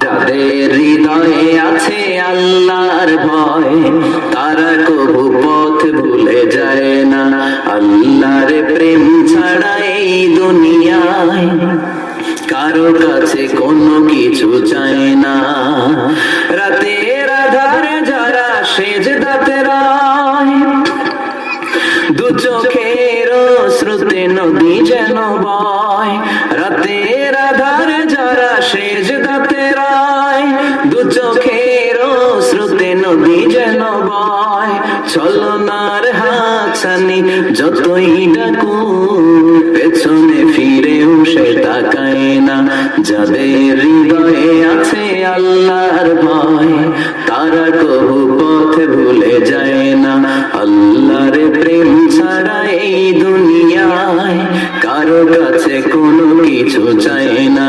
যাদের হৃদয়ে আছে আল্লাহর ভয়, তারা কবু পথ ভুলে যায় না। আল্লাহর প্রেম ছাড়া এই দুনিয়ায় কারো কাছে কোনো কিছু চায় না। রাতের আধারে যারা সেজদাতে রয়, দু চোখের শ্রুতে নদী যেন বয়। রাতের আধারে যারা সেজদাতে রয়, দু চোখের শ্রুতে নদী যেন বয়। ছলনার হাতছানি যতই ডাকুন, পেছনে ফিরেও সে তাকায় না। যাদের হৃদয়ে আছে আল্লাহর ভয়, তারা কবু পথ ভুলে যায় না। আল্লাহর প্রেম ছাড়া এই দুনিয়ায় কারো কাছে কোনো কিছু চায় না।